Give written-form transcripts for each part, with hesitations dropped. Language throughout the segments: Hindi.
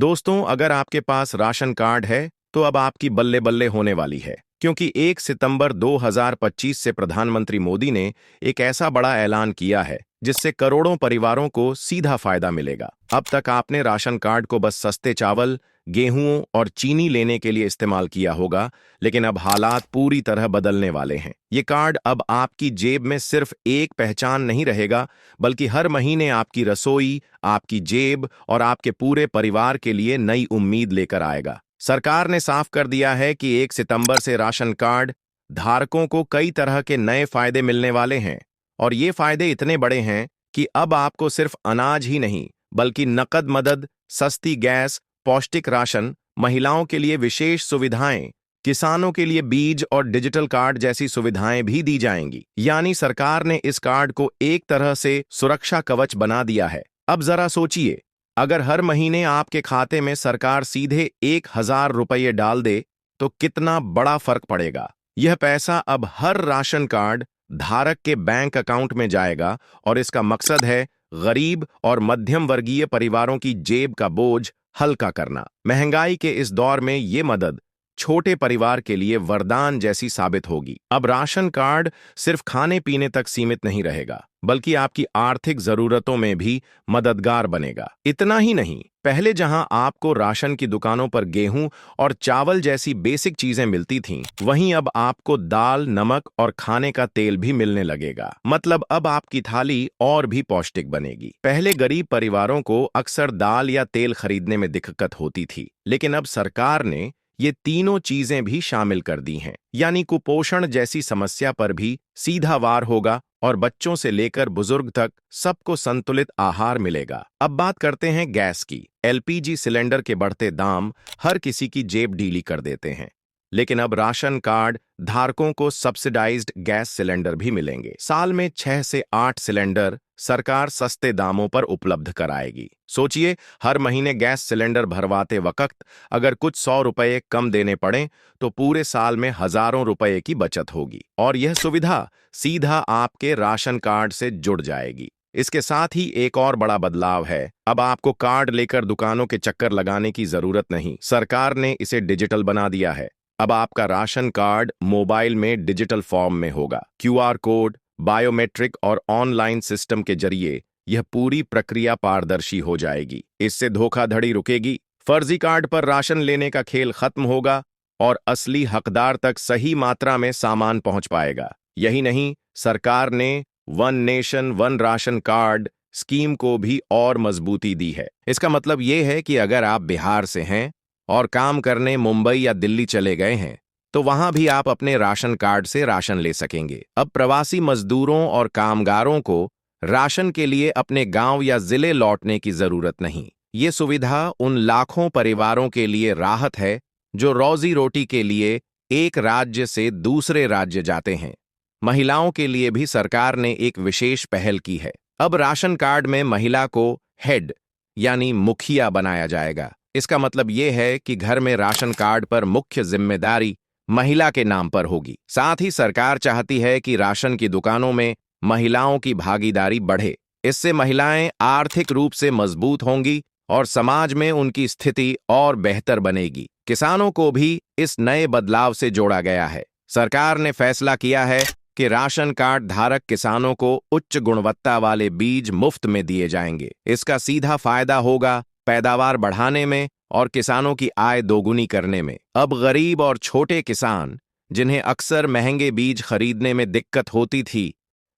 दोस्तों, अगर आपके पास राशन कार्ड है तो अब आपकी बल्ले बल्ले होने वाली है, क्योंकि 1 सितंबर 2025 से प्रधानमंत्री मोदी ने एक ऐसा बड़ा ऐलान किया है जिससे करोड़ों परिवारों को सीधा फायदा मिलेगा। अब तक आपने राशन कार्ड को बस सस्ते चावल, गेहूं और चीनी लेने के लिए इस्तेमाल किया होगा, लेकिन अब हालात पूरी तरह बदलने वाले हैं। ये कार्ड अब आपकी जेब में सिर्फ एक पहचान नहीं रहेगा, बल्कि हर महीने आपकी रसोई, आपकी जेब और आपके पूरे परिवार के लिए नई उम्मीद लेकर आएगा। सरकार ने साफ कर दिया है कि 1 सितंबर से राशन कार्ड धारकों को कई तरह के नए फायदे मिलने वाले हैं, और ये फायदे इतने बड़े हैं कि अब आपको सिर्फ अनाज ही नहीं, बल्कि नकद मदद, सस्ती गैस, पौष्टिक राशन, महिलाओं के लिए विशेष सुविधाएं, किसानों के लिए बीज और डिजिटल कार्ड जैसी सुविधाएं भी दी जाएंगी। यानी सरकार ने इस कार्ड को एक तरह से सुरक्षा कवच बना दिया है। अब जरा सोचिए, अगर हर महीने आपके खाते में सरकार सीधे 1,000 रुपये डाल दे तो कितना बड़ा फर्क पड़ेगा। यह पैसा अब हर राशन कार्ड धारक के बैंक अकाउंट में जाएगा, और इसका मकसद है गरीब और मध्यम वर्गीय परिवारों की जेब का बोझ हल्का करना। महंगाई के इस दौर में ये मदद छोटे परिवार के लिए वरदान जैसी साबित होगी। अब राशन कार्ड सिर्फ खाने पीने तक सीमित नहीं रहेगा, बल्कि आपकी आर्थिक जरूरतों में भी मददगार बनेगा। इतना ही नहीं, पहले जहां आपको राशन की दुकानों पर गेहूं और चावल जैसी बेसिक चीजें मिलती थीं, वहीं अब आपको दाल, नमक और खाने का तेल भी मिलने लगेगा। मतलब अब आपकी थाली और भी पौष्टिक बनेगी। पहले गरीब परिवारों को अक्सर दाल या तेल खरीदने में दिक्कत होती थी, लेकिन अब सरकार ने ये तीनों चीजें भी शामिल कर दी हैं। यानी कुपोषण जैसी समस्या पर भी सीधा वार होगा, और बच्चों से लेकर बुजुर्ग तक सबको संतुलित आहार मिलेगा। अब बात करते हैं गैस की। एलपीजी सिलेंडर के बढ़ते दाम हर किसी की जेब ढीली कर देते हैं, लेकिन अब राशन कार्ड धारकों को सब्सिडाइज्ड गैस सिलेंडर भी मिलेंगे। साल में 6 से 8 सिलेंडर सरकार सस्ते दामों पर उपलब्ध कराएगी। सोचिए, हर महीने गैस सिलेंडर भरवाते वक्त अगर कुछ 100 रुपये कम देने पड़े तो पूरे साल में हजारों रुपए की बचत होगी, और यह सुविधा सीधा आपके राशन कार्ड से जुड़ जाएगी। इसके साथ ही एक और बड़ा बदलाव है। अब आपको कार्ड लेकर दुकानों के चक्कर लगाने की जरूरत नहीं। सरकार ने इसे डिजिटल बना दिया है। अब आपका राशन कार्ड मोबाइल में डिजिटल फॉर्म में होगा। क्यूआर कोड, बायोमेट्रिक और ऑनलाइन सिस्टम के जरिए यह पूरी प्रक्रिया पारदर्शी हो जाएगी। इससे धोखाधड़ी रुकेगी, फर्जी कार्ड पर राशन लेने का खेल खत्म होगा, और असली हकदार तक सही मात्रा में सामान पहुंच पाएगा। यही नहीं, सरकार ने one nation one ration card scheme को भी और मजबूती दी है। इसका मतलब यह है कि अगर आप बिहार से हैं और काम करने मुंबई या दिल्ली चले गए हैं, तो वहां भी आप अपने राशन कार्ड से राशन ले सकेंगे। अब प्रवासी मजदूरों और कामगारों को राशन के लिए अपने गांव या जिले लौटने की जरूरत नहीं। ये सुविधा उन लाखों परिवारों के लिए राहत है जो रोजी रोटी के लिए एक राज्य से दूसरे राज्य जाते हैं। महिलाओं के लिए भी सरकार ने एक विशेष पहल की है। अब राशन कार्ड में महिला को हेड यानी मुखिया बनाया जाएगा। इसका मतलब यह है कि घर में राशन कार्ड पर मुख्य जिम्मेदारी महिला के नाम पर होगी। साथ ही सरकार चाहती है कि राशन की दुकानों में महिलाओं की भागीदारी बढ़े। इससे महिलाएं आर्थिक रूप से मजबूत होंगी और समाज में उनकी स्थिति और बेहतर बनेगी। किसानों को भी इस नए बदलाव से जोड़ा गया है। सरकार ने फैसला किया है कि राशन कार्ड धारक किसानों को उच्च गुणवत्ता वाले बीज मुफ्त में दिए जाएंगे। इसका सीधा फायदा होगा पैदावार बढ़ाने में और किसानों की आय दोगुनी करने में। अब गरीब और छोटे किसान, जिन्हें अक्सर महंगे बीज खरीदने में दिक्कत होती थी,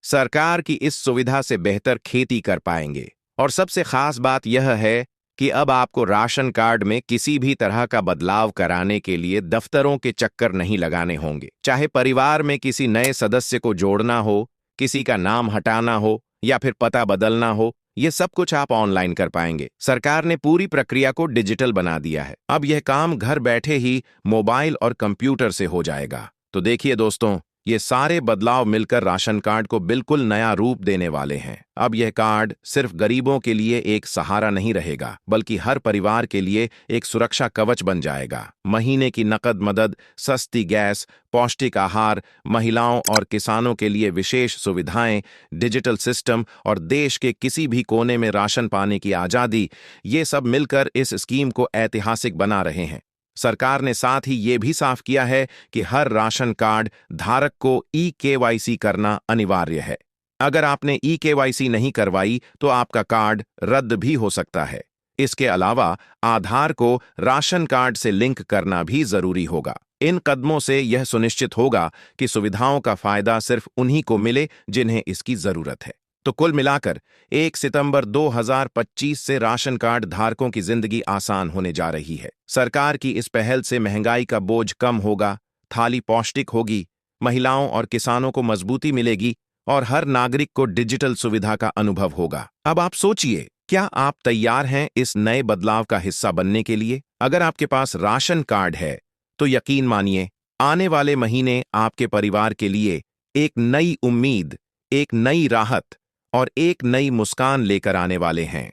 सरकार की इस सुविधा से बेहतर खेती कर पाएंगे। और सबसे खास बात यह है कि अब आपको राशन कार्ड में किसी भी तरह का बदलाव कराने के लिए दफ्तरों के चक्कर नहीं लगाने होंगे। चाहे परिवार में किसी नए सदस्य को जोड़ना हो, किसी का नाम हटाना हो या फिर पता बदलना हो, ये सब कुछ आप ऑनलाइन कर पाएंगे। सरकार ने पूरी प्रक्रिया को डिजिटल बना दिया है। अब यह काम घर बैठे ही मोबाइल और कंप्यूटर से हो जाएगा। तो देखिए दोस्तों, ये सारे बदलाव मिलकर राशन कार्ड को बिल्कुल नया रूप देने वाले हैं। अब यह कार्ड सिर्फ गरीबों के लिए एक सहारा नहीं रहेगा, बल्कि हर परिवार के लिए एक सुरक्षा कवच बन जाएगा। महीने की नकद मदद, सस्ती गैस, पौष्टिक आहार, महिलाओं और किसानों के लिए विशेष सुविधाएं, डिजिटल सिस्टम और देश के किसी भी कोने में राशन पाने की आज़ादी, ये सब मिलकर इस स्कीम को ऐतिहासिक बना रहे हैं। सरकार ने साथ ही ये भी साफ किया है कि हर राशन कार्ड धारक को ई-केवाईसी करना अनिवार्य है। अगर आपने ई-केवाईसी नहीं करवाई तो आपका कार्ड रद्द भी हो सकता है। इसके अलावा आधार को राशन कार्ड से लिंक करना भी जरूरी होगा। इन कदमों से यह सुनिश्चित होगा कि सुविधाओं का फायदा सिर्फ उन्हीं को मिले जिन्हें इसकी जरूरत है। तो कुल मिलाकर 1 सितंबर 2025 से राशन कार्ड धारकों की जिंदगी आसान होने जा रही है। सरकार की इस पहल से महंगाई का बोझ कम होगा, थाली पौष्टिक होगी, महिलाओं और किसानों को मजबूती मिलेगी और हर नागरिक को डिजिटल सुविधा का अनुभव होगा। अब आप सोचिए, क्या आप तैयार हैं इस नए बदलाव का हिस्सा बनने के लिए? अगर आपके पास राशन कार्ड है, तो यकीन मानिए, आने वाले महीने आपके परिवार के लिए एक नई उम्मीद, एक नई राहत और एक नई मुस्कान लेकर आने वाले हैं।